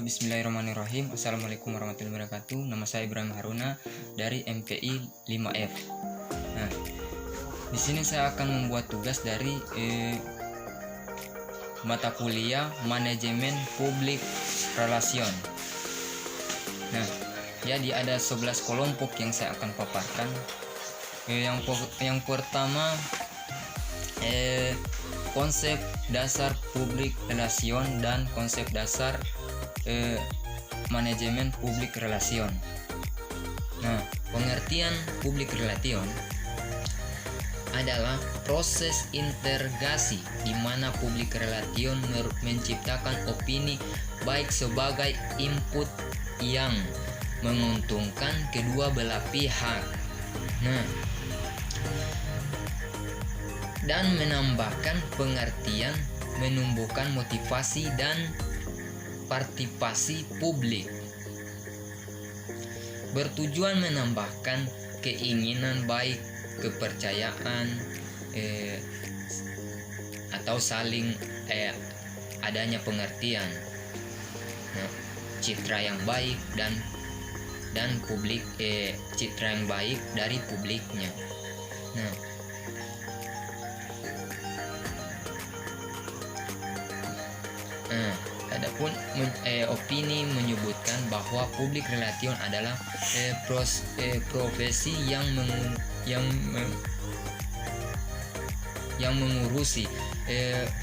Bismillahirrahmanirrahim. Assalamualaikum warahmatullahi wabarakatuh. Nama saya Ibrahim Haruna dari MPI 5F. Nah, di sini saya akan membuat tugas dari mata kuliah Manajemen Publik Relation. Nah, jadi ada 11 kelompok yang saya akan paparkan. Yang pertama konsep dasar publik relation dan konsep dasar manajemen publik relation. Nah, pengertian publik relation adalah proses integrasi di mana publik relation menciptakan opini baik sebagai input yang menguntungkan kedua belah pihak. Nah, dan menambahkan pengertian menumbuhkan motivasi dan partisipasi publik, bertujuan menambahkan keinginan baik, kepercayaan atau saling adanya pengertian, citra yang baik dan publik, citra yang baik dari publiknya. Nah, adapun opini menyebutkan bahwa publik relation adalah profesi yang mengurusi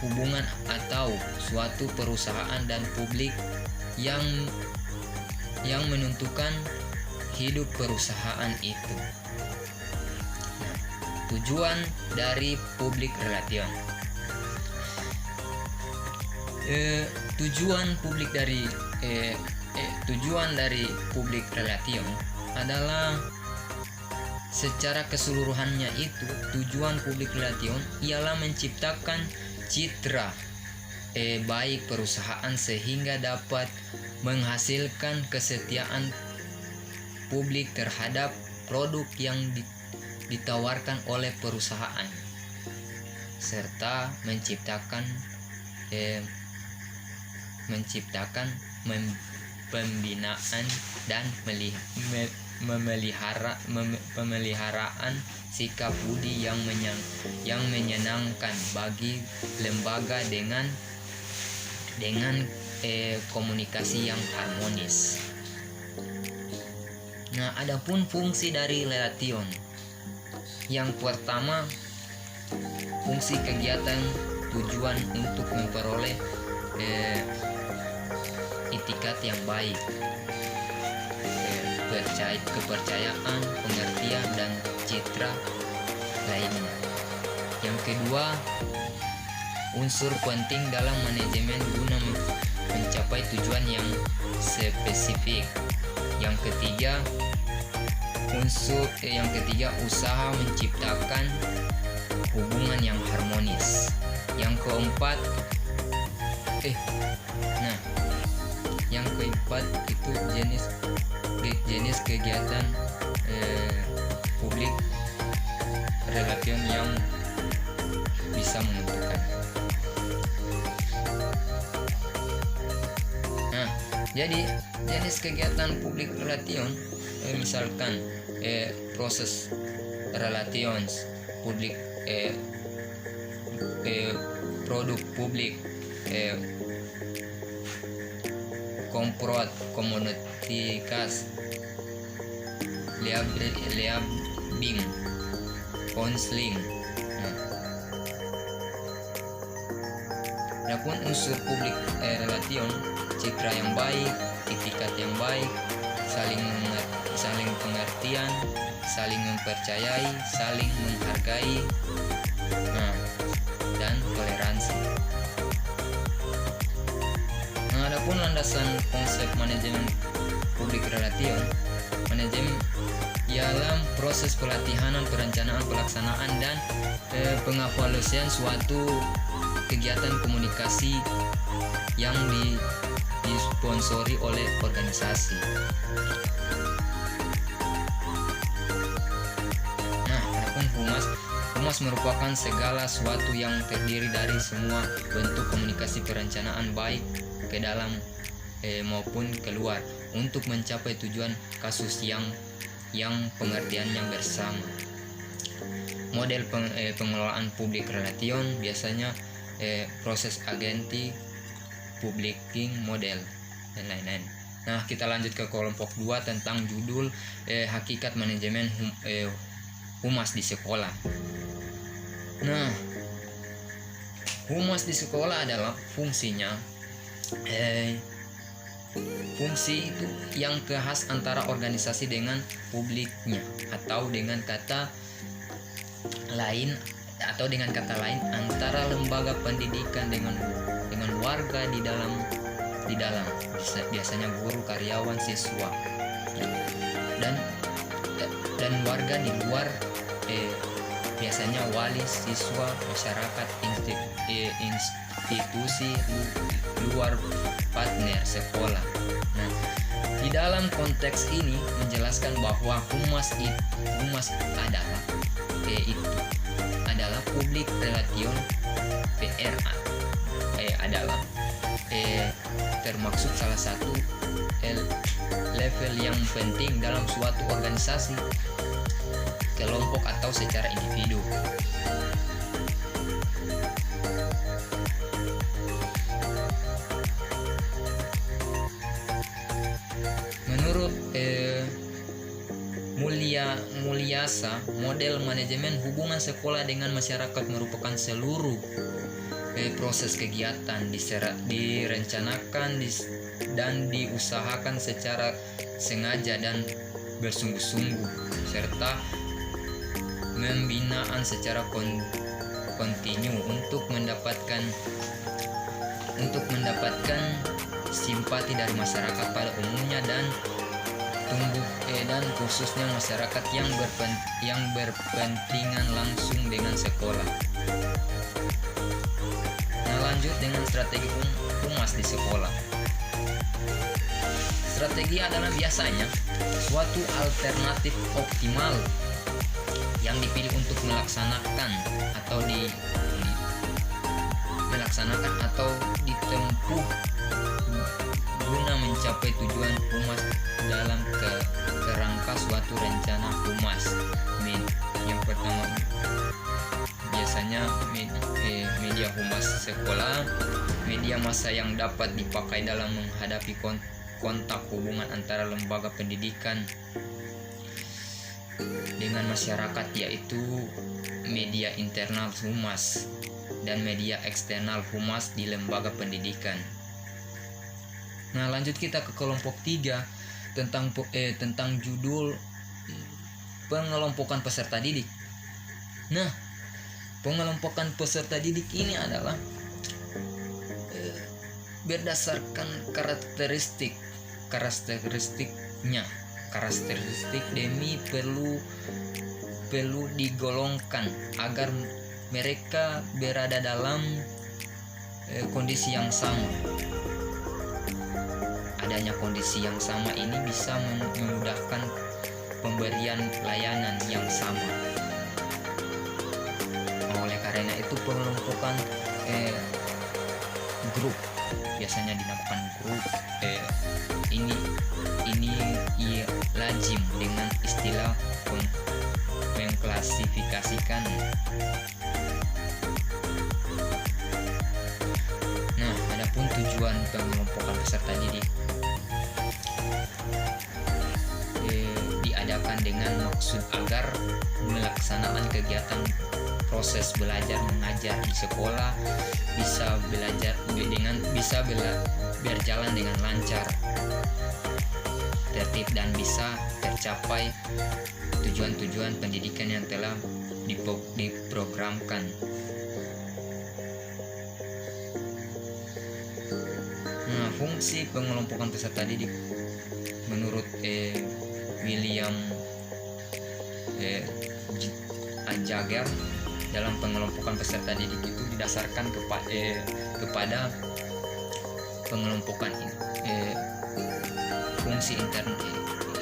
hubungan atau suatu perusahaan dan publik yang menentukan hidup perusahaan itu. Nah, tujuan dari publik relation. Tujuan dari publik relation adalah secara keseluruhannya itu tujuan publik relation ialah menciptakan citra baik perusahaan sehingga dapat menghasilkan kesetiaan publik terhadap produk yang ditawarkan oleh perusahaan serta menciptakan pembinaan dan pemeliharaan sikap budi yang menyenangkan bagi lembaga dengan komunikasi yang harmonis. Nah, adapun fungsi dari relation. Yang pertama, fungsi kegiatan tujuan untuk memperoleh itikat yang baik, kepercayaan, pengertian, dan citra lainnya. Yang kedua, unsur penting dalam manajemen guna mencapai tujuan yang spesifik. Yang ketiga, usaha menciptakan hubungan yang harmonis. Yang keempat, itu jenis kegiatan publik relation yang bisa menentukan. Nah, jadi jenis kegiatan publik relation misalkan proses relations publik, produk publik, komprot, komunitas, liabing, konseling. Adapun unsur publik relation, citra yang baik, itikat yang baik, saling pengertian, saling mempercayai, saling menghargai, dan toleransi. Adapun landasan konsep manajemen publik relation, manajemen ialah proses pelatihan, perencanaan, pelaksanaan, dan pengevaluasian suatu kegiatan komunikasi yang disponsori oleh organisasi. Nah, adapun humas merupakan segala sesuatu yang terdiri dari semua bentuk komunikasi perencanaan baik ke dalam maupun keluar untuk mencapai tujuan kasus yang pengertiannya bersama. Model pengelolaan public relation biasanya proses agency, publishing model, dan lain-lain. Nah, kita lanjut ke kelompok 2 tentang judul hakikat manajemen humas di sekolah. Nah, humas di sekolah adalah fungsinya fungsi itu yang khas antara organisasi dengan publiknya, atau dengan kata lain antara lembaga pendidikan dengan warga di dalam biasanya guru, karyawan, siswa, dan warga di luar, biasanya wali, siswa, masyarakat, institusi luar partner sekolah. Nah, di dalam konteks ini menjelaskan bahwa humas adalah public relation, PRA adalah termaksud salah satu level yang penting dalam suatu organisasi, kelompok, atau secara individu. Menurut Mulyasa, model manajemen hubungan sekolah dengan masyarakat merupakan seluruh proses kegiatan direncanakan dan diusahakan secara sengaja dan bersungguh-sungguh, serta pembinaan secara kontinu untuk mendapatkan simpati dari masyarakat pada umumnya dan khususnya masyarakat yang berpentingan langsung dengan sekolah. Nah, lanjut dengan strategi humas di sekolah. Strategi adalah biasanya suatu alternatif optimal yang dipilih untuk melaksanakan atau ditempuh guna mencapai tujuan humas dalam kerangka suatu rencana humas. Yang pertama, biasanya media humas sekolah, media massa yang dapat dipakai dalam menghadapi kontak hubungan antara lembaga pendidikan dengan masyarakat, yaitu media internal humas dan media eksternal humas di lembaga pendidikan. Nah, lanjut kita ke kelompok 3 tentang judul pengelompokan peserta didik. Nah, pengelompokan peserta didik ini adalah berdasarkan karakteristik demi perlu digolongkan agar mereka berada dalam kondisi yang sama. Adanya kondisi yang sama ini bisa memudahkan pemberian layanan yang sama. Oleh karena itu, pengelompokan grup biasanya dinamakan grup ini lazim dengan istilah mengklasifikasikan. Nah, adapun tujuan pengelompokan peserta didik diadakan dengan maksud agar melaksanakan kegiatan proses belajar mengajar di sekolah bisa berjalan dengan lancar, tertib, dan bisa tercapai tujuan-tujuan pendidikan yang telah diprogramkan. Nah, fungsi pengelompokan peserta didik menurut William Jager, dalam pengelompokan peserta didik itu didasarkan kepada pengelompokan fungsi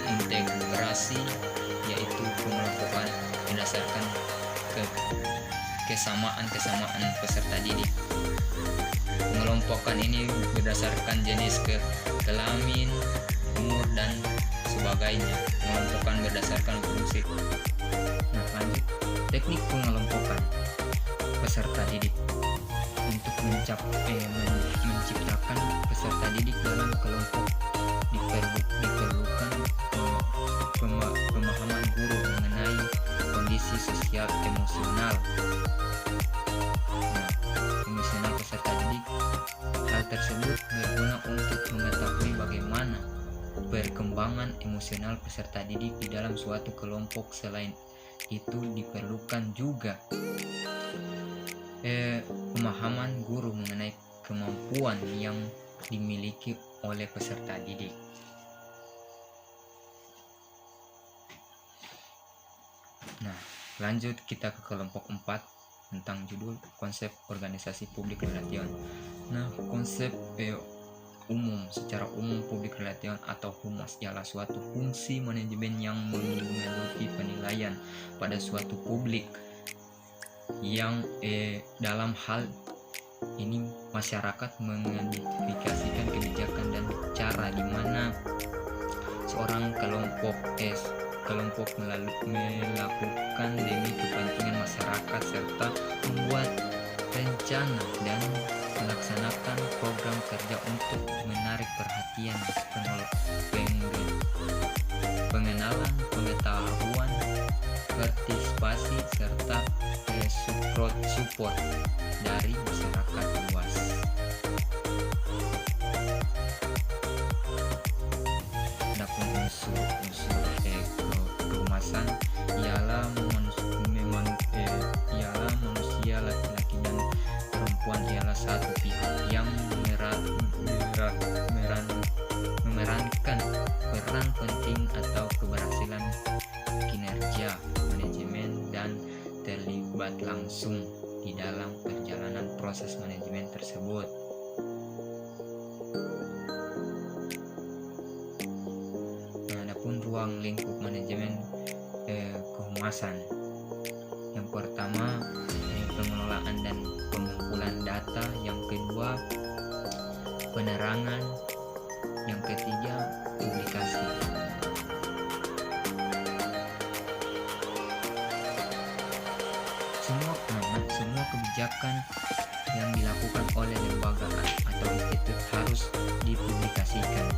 integrasi, yaitu pengelompokan berdasarkan kesamaan peserta didik. pengelompokan ini berdasarkan jenis kelamin, umur dan sebagainya. Pengelompokan berdasarkan fungsi. Nah, lanjut teknik pengelompokan peserta didik untuk menciptakan peserta didik dalam kelompok diperlukan pemahaman guru mengenai kondisi sosial emosional. Nah, emosional peserta didik. Hal tersebut berguna untuk mengetahui bagaimana perkembangan emosional peserta didik di dalam suatu kelompok. Selain itu diperlukan juga pemahaman guru mengenai kemampuan yang dimiliki oleh peserta didik. Nah, lanjut kita ke kelompok 4 tentang judul konsep organisasi publik relation. Nah, konsep secara umum publik relation atau humas ialah suatu fungsi manajemen yang memiliki penilaian pada suatu publik yang dalam hal ini masyarakat mengidentifikasikan kebijakan dan cara di mana seorang kelompok melakukan demi kepentingan masyarakat serta membuat rencana dan melaksanakan program kerja untuk menarik perhatian, pengenalan, pengetahuan, partisipasi serta support dari masyarakat luas. Adapun unsur kehumasan ialah manusia laki-laki dan perempuan ialah satu pihak yang memerankan peran penting atau keberhasilan kinerja manajemen dan terlibat langsung di dalam perjalanan proses manajemen tersebut. Nah, adapun ruang lingkup manajemen kehumasan. Yang pertama, pengelolaan dan pengumpulan data. Yang kedua, penerangan. Yang ketiga, publikasi. Semua kebijakan yang dilakukan oleh lembaga atau institut harus dipublikasikan.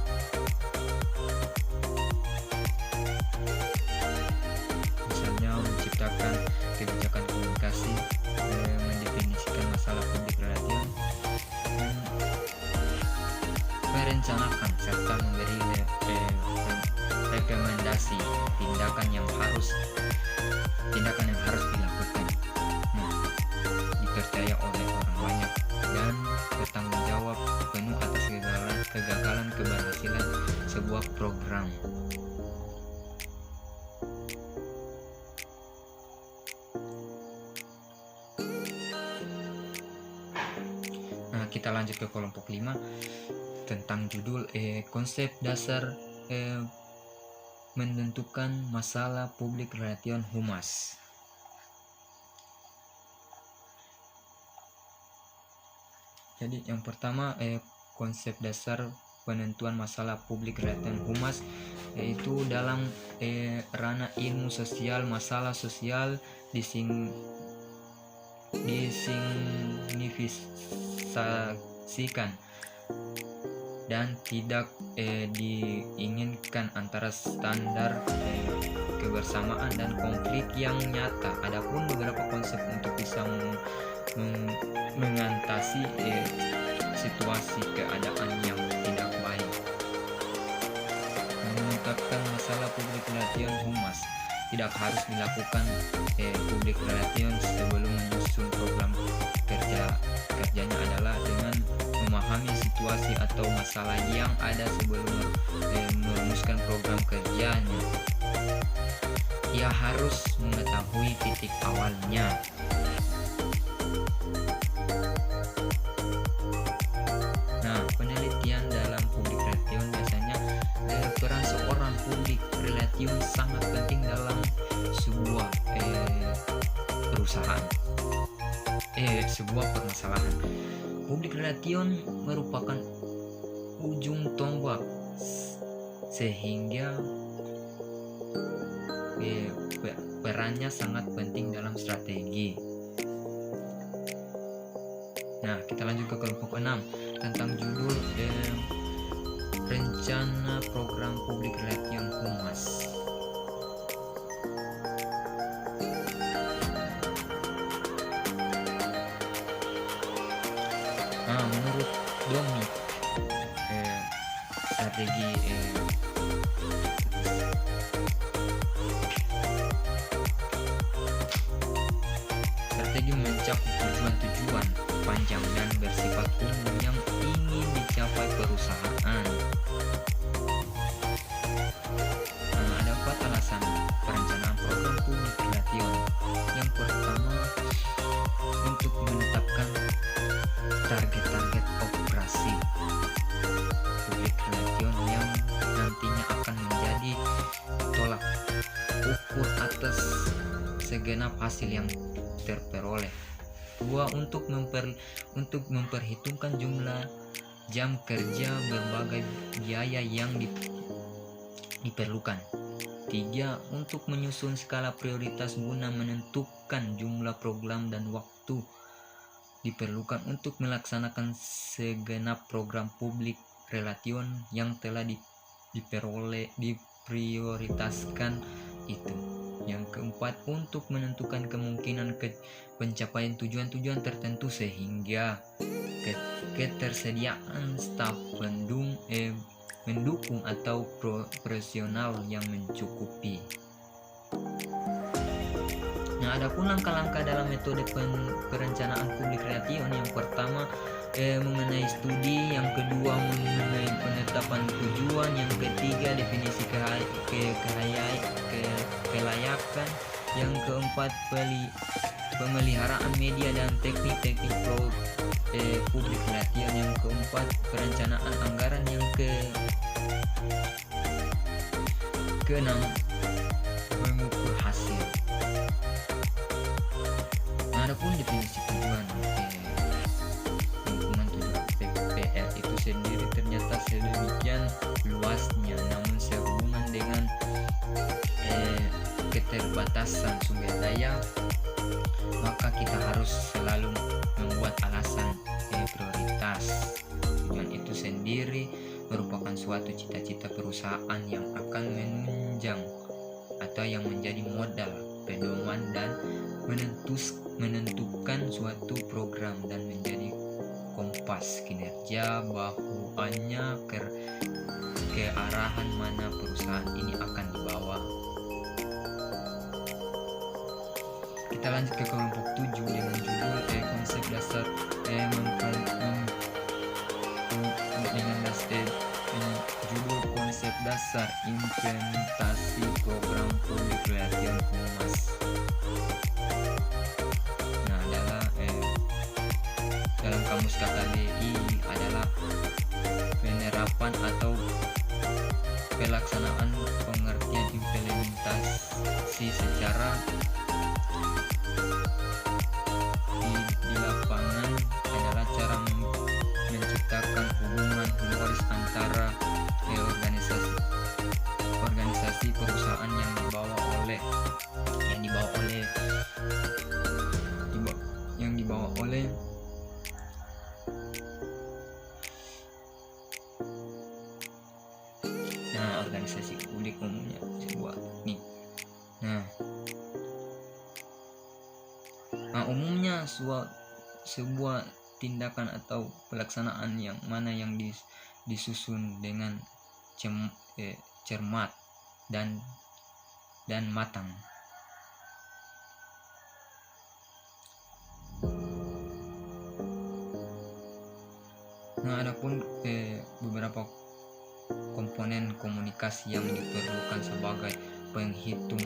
Misalnya menciptakan kebijakan komunikasi, mendefinisikan masalah publik relation, merencanakan serta memberi rekomendasi tindakan yang harus dilakukan. Dipercaya oleh orang banyak dan bertanggung jawab penuh atas kegagalan keberhasilan sebuah program. Nah, kita lanjut ke kelompok 5 tentang judul konsep dasar menentukan masalah publik relation humas. Jadi yang pertama konsep dasar penentuan masalah publik relation humas yaitu dalam ranah ilmu sosial, masalah sosial disignifikasikan dan tidak diinginkan antara standar kebersamaan dan konflik yang nyata. Adapun beberapa konsep untuk bisa mengatasi situasi keadaan yang tidak baik. Menetapkan masalah publik relation humas. Tidak harus dilakukan publik relation sebelum menyusun program kerjanya adalah dengan memahami situasi atau masalah yang ada sebelum merumuskan program kerjanya. Ia harus mengetahui titik awalnya. Nah, penelitian dalam public relation biasanya peran seorang public relation sangat penting dalam sebuah perusahaan, sebuah permasalahan. public relation merupakan ujung tombak sehingga perannya sangat penting dalam strategi. Nah, kita lanjut ke kelompok 6 tentang judul rencana program public relation humas. Nah, menurut Domi strategi mencakup tujuan-tujuan panjang dan bersifat umum yang ingin dicapai perusahaan. Nah, ada 4 alasan perencanaan program public relation. Yang pertama, untuk menetapkan target-target operasi public relation yang nantinya akan menjadi tolak ukur atas segenap hasil yang terperoleh. 2. Untuk memperhitungkan jumlah jam kerja berbagai biaya yang diperlukan. 3. Untuk menyusun skala prioritas guna menentukan jumlah program dan waktu diperlukan untuk melaksanakan segenap program public relation yang telah diprioritaskan itu. Yang keempat, untuk menentukan kemungkinan pencapaian tujuan-tujuan tertentu sehingga ketersediaan staf mendukung atau profesional yang mencukupi. Nah, adapun langkah-langkah dalam metode perencanaan public relation, yang pertama mengenai studi, yang kedua mengenai penetapan tujuan, yang ketiga definisi kelayakan, yang keempat pemeliharaan media dan teknik-teknik public relation, yang keempat perencanaan anggaran, yang keenam mengukur hasil. Nah, adapun definisi tujuan PPL itu sendiri ternyata sedemikian luasnya, namun sehubungan dengan keterbatasan sumber daya, maka kita harus selalu membuat alasan prioritas. Tujuan itu sendiri merupakan suatu cita-cita perusahaan yang akan menunjang atau yang menjadi modal pedoman dan menentukan suatu program dan menjadi kompas kinerja bahwanya ke arahan mana perusahaan ini akan dibawa. Kita lanjut ke kelompok 7 dengan judul konsep dasar judul konsep dasar implementasi program public relation humas. Nah, adalah dalam kamus KKBI adalah penerapan atau pelaksanaan pengertian implementasi secara di lapangan adalah cara menciptakan hubungan humoris antara organisasi perusahaan yang dibawa oleh organisasi publik umumnya sebuah teknik. Umumnya sebuah tindakan atau pelaksanaan yang mana yang disusun dengan cermat dan matang. Nah, adapun beberapa komponen komunikasi yang diperlukan sebagai penghitung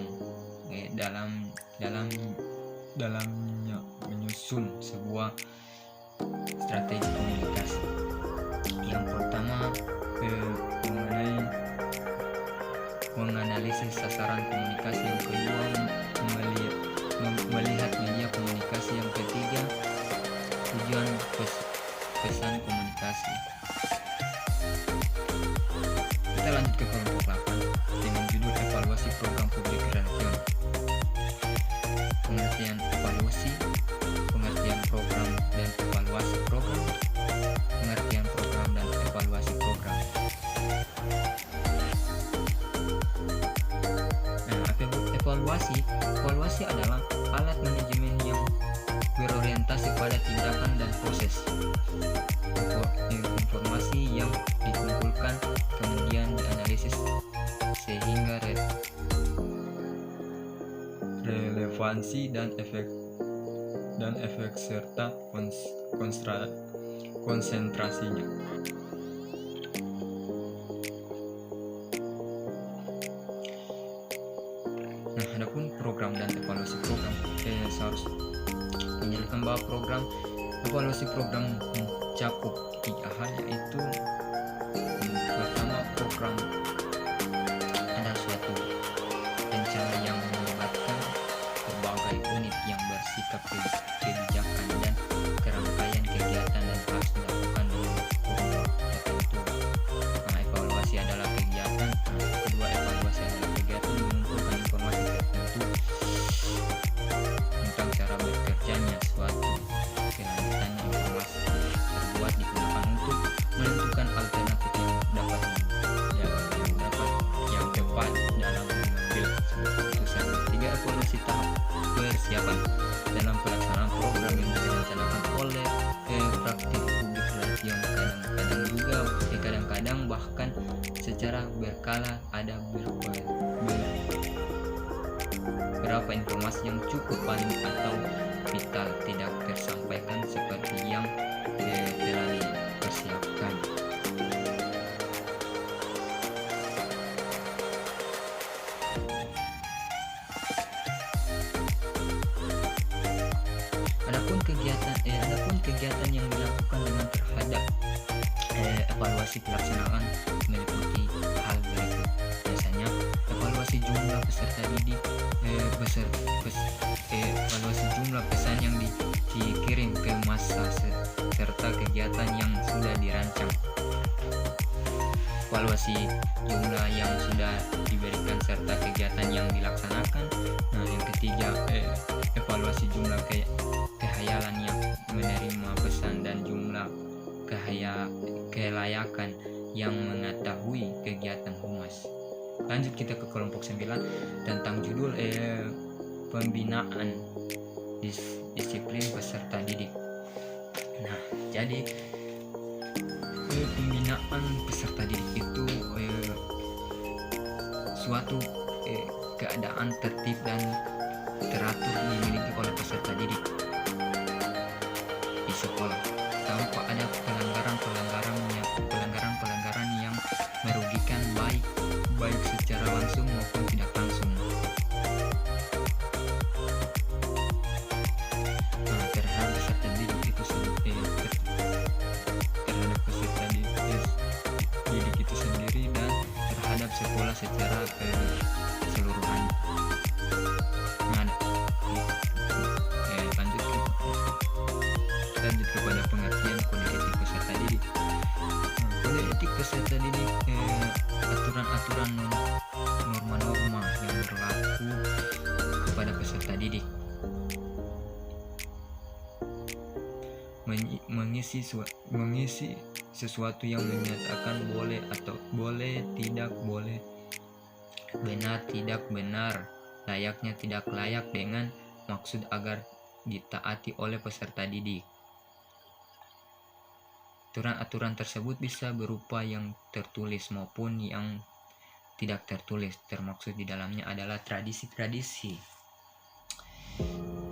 dalamnya menyusun sebuah strategi komunikasi. Yang pertama menganalisis sasaran komunikasi, yang kedua melihat media komunikasi, yang ketiga pesan komunikasi. Kita lanjut ke kelompok 8 dengan judul evaluasi program publik relation. Pengertian evaluasi, pengertian program dan evaluasi program, pengertian program dan evaluasi program. Evaluasi adalah alat manajemen yang berorientasi pada tindakan dan proses. Informasi yang dikumpulkan kemudian dianalisis sehingga relevansi dan efek serta konsentrasinya. Nah, adapun program dan evaluasi program, saya harus menjelaskan bahwa evaluasi program mencakup 3 hal, yaitu pertama, program adalah suatu rencana yang melibatkan berbagai unit yang bersikap kebijakan dan kerangkaian kegiatan dan harus dilakukan dalam kurun waktu tertentu. Nah, evaluasi adalah kegiatan. Kedua, evaluasi adalah kegiatan mengumpulkan informasi tertentu tentang cara bekerjanya suatu. Selanjutnya, informasi terbuat digunakan untuk menentukan alternatif yang tepat dalam mengambil sebuah keputusan. 3, evaluasi tahap persiapan dalam pelaksanaan program yang direncanakan oleh praktik publik relation. Kadang-kadang bahkan secara berkala ada beberapa informasi yang cukup paling atau vital tidak tersampaikan seperti yang telah dipersiapkan. Adapun kegiatan yang dilakukan dengan terhadap evaluasi pelaksanaan meliputi hal berikut. Biasanya evaluasi jumlah peserta didik, evaluasi jumlah pesan yang dikirim ke massa serta kegiatan yang sudah dirancang. Evaluasi jumlah yang sudah diberikan serta kegiatan yang dilaksanakan. Nah, yang ketiga, evaluasi jumlah kehayalan yang menerima pesan dan jumlah kelayakan yang mengetahui kegiatan humas. Lanjut kita ke kelompok 9 tentang judul pembinaan disiplin peserta didik. Nah, jadi pembinaan peserta didik itu suatu keadaan tertib dan teratur dimiliki oleh peserta didik di sekolah tanpa ada pelanggaran yang merugikan baik secara langsung maupun tidak langsung. Nah, terhadap peserta didik itu sendiri dan terhadap sekolah secara keseluruhan. Lanjut kepada pengertian kode etik peserta didik. Kode etik peserta didik aturan-aturan norma-norma yang berlaku kepada peserta didik, mengisi sesuatu yang menyatakan boleh atau boleh, tidak boleh, benar tidak benar, layaknya tidak layak, dengan maksud agar ditaati oleh peserta didik. Aturan-aturan tersebut bisa berupa yang tertulis maupun yang tidak tertulis. Termaksud di dalamnya adalah tradisi-tradisi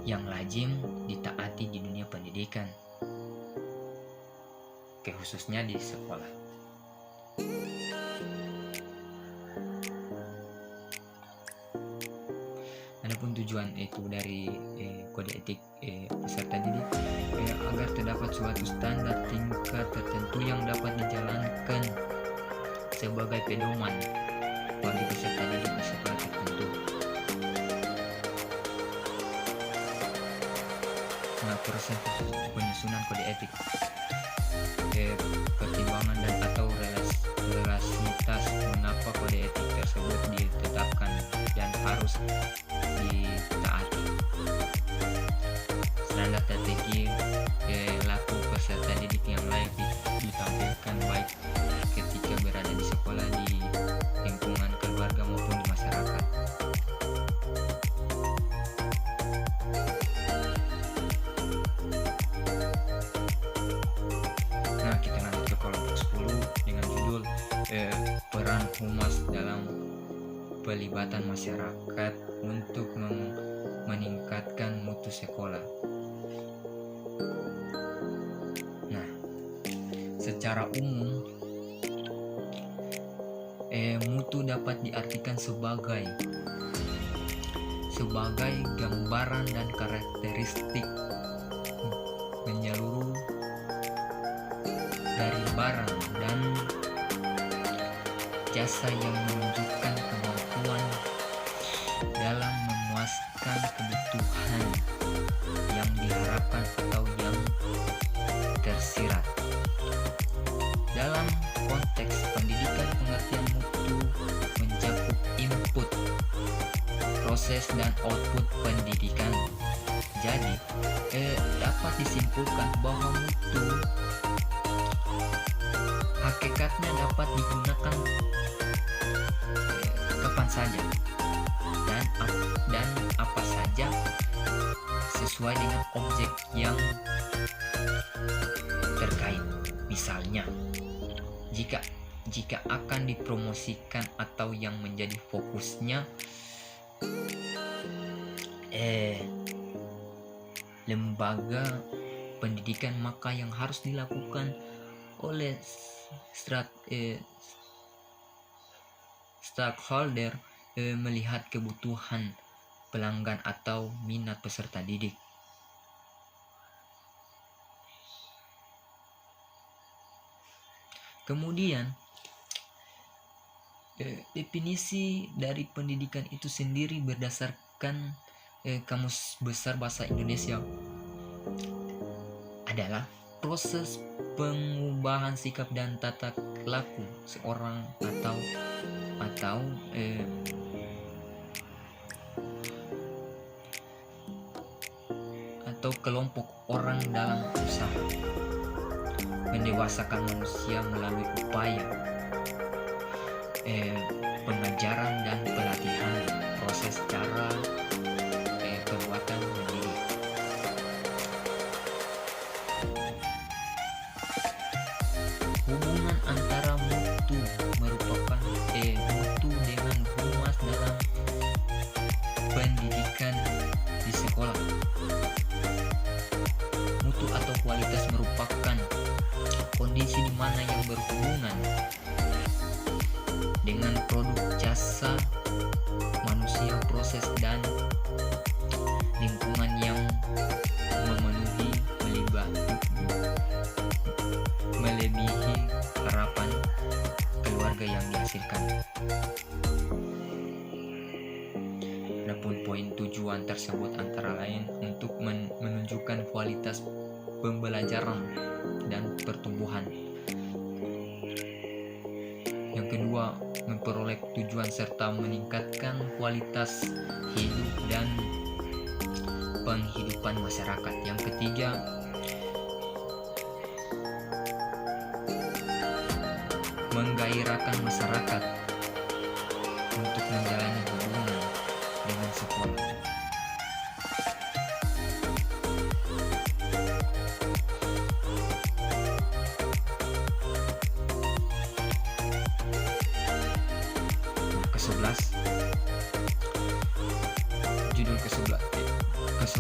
yang lazim ditaati di dunia pendidikan, khususnya di sekolah. Adapun tujuan itu dari kode etik peserta didik agar terdapat suatu standar tingkat tertentu yang dapat dijalankan sebagai pedoman bagi peserta didik di sekolah tertentu. Nah, proses penyusunan kode etik. pertimbangan dan atau relasitas mengapa kode etik tersebut ditetapkan dan harus ditaati. Standar strategi laku peserta didik yang layak ditampilkan baik ketika berada di sekolah, di lingkungan keluarga maupun di masyarakat. Nah, kita lanjut ke kelompok 10 dengan judul peran humas dalam pelibatan masyarakat untuk meningkatkan mutu sekolah. Nah, secara umum mutu dapat diartikan sebagai gambaran dan karakteristik menyeluruh dari barang dan jasa yang menunjukkan kemampuan dalam memuaskan kebutuhan yang diharapkan atau yang tersirat. Dalam konteks pendidikan, pengertian mutu mencakup input, proses, dan output pendidikan. Jadi, dapat disimpulkan bahwa mutu hakikatnya dapat digunakan kapan saja dan apa saja sesuai dengan objek yang terkait. Misalnya, jika akan dipromosikan atau yang menjadi fokusnya lembaga pendidikan, maka yang harus dilakukan oleh stakeholder melihat kebutuhan pelanggan atau minat peserta didik. Kemudian definisi dari pendidikan itu sendiri berdasarkan Kamus Besar Bahasa Indonesia adalah proses pengubahan sikap dan tata laku seorang atau kelompok orang dalam usaha mendewasakan manusia melalui upaya pengajaran dan pelatihan, proses, cara, perbuatan mendidik. Hubungan antara mutu dengan humas dalam pendidikan di sekolah. Mutu atau kualitas merupakan kondisi di mana yang berhubungan dengan produk, jasa, manusia, proses, dan lingkungan yang memenuhi melebihi harapan keluarga yang dihasilkan. Adapun poin tujuan tersebut antara lain untuk menunjukkan kualitas pembelajaran dan pertumbuhan. Yang kedua, memperoleh tujuan serta meningkatkan kualitas hidup dan penghidupan masyarakat. Yang ketiga, menggairahkan masyarakat untuk menjalani hubungan dengan sekolah.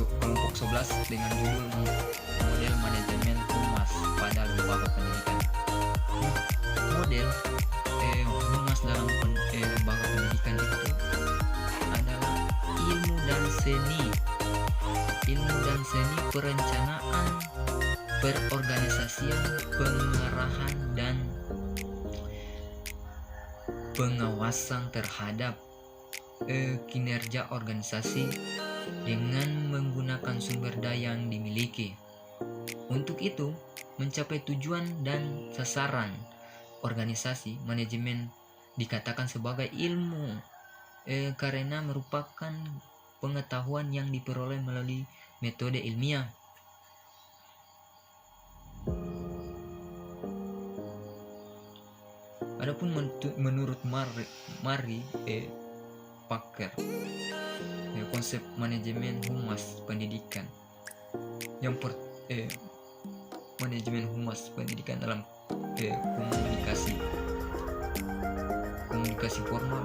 Kelompok 11 dengan judul model manajemen humas pada lembaga pendidikan. Model humas dalam lembaga pendidikan itu adalah ilmu dan seni perencanaan, perorganisasian, pengarahan, dan pengawasan terhadap kinerja organisasi dengan menggunakan sumber daya yang dimiliki. Untuk itu, mencapai tujuan dan sasaran organisasi manajemen dikatakan sebagai ilmu karena merupakan pengetahuan yang diperoleh melalui metode ilmiah. Adapun menurut Mary Packer, konsep manajemen humas pendidikan manajemen humas pendidikan dalam komunikasi formal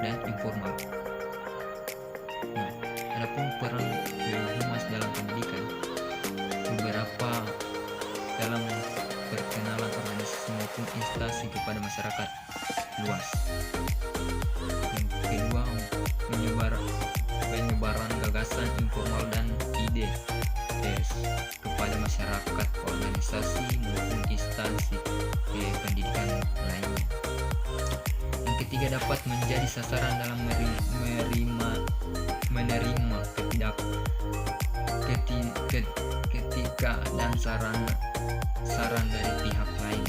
dan informal. Nah, adapun peran humas dalam pendidikan, beberapa dalam perkenalan organisasi maupun instansi kepada masyarakat luas. Yang kedua, penyebaran gagasan informal dan ide kepada masyarakat, organisasi maupun instansi pendidikan lainnya. Yang ketiga, dapat menjadi sasaran dalam menerima ketika dan saran dari pihak lain.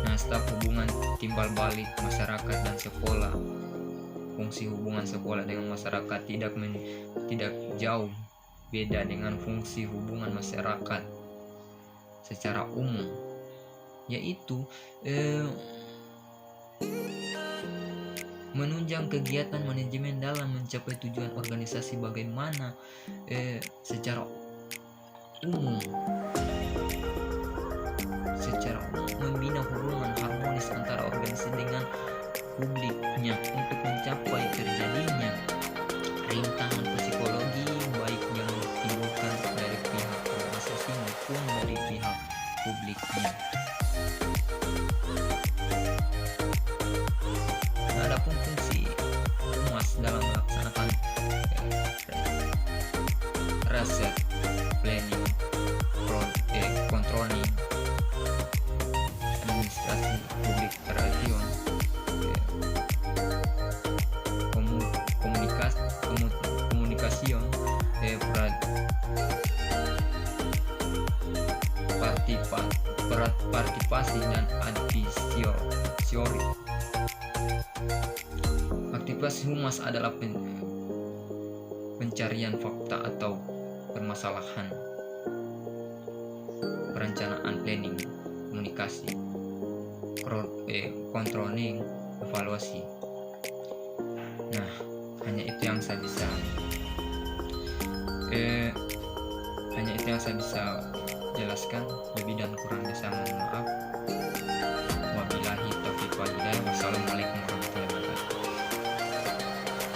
Nah, staf hubungan timbal balik masyarakat dan sekolah. Fungsi hubungan sekolah dengan masyarakat tidak jauh beda dengan fungsi hubungan masyarakat secara umum, yaitu menunjang kegiatan manajemen dalam mencapai tujuan organisasi bagaimana secara umum membina hubungan harmonis antara organisasi dengan publiknya untuk mencapai terjadinya rintangan psikologi baik yang ditimbulkan dari pihak organisasi maupun dari pihak publiknya. Nah, adapun fungsi humas dalam melaksanakan riset, planning, controlling, administrasi publik relation, komunikasi, partisipasi dan advisory. Aktivitas humas adalah pencarian fakta atau permasalahan, perencanaan, planning, komunikasi, controlling, evaluasi. Nah, hanya itu yang saya bisa jelaskan. Lebih dan kurangnya saya mohon maaf.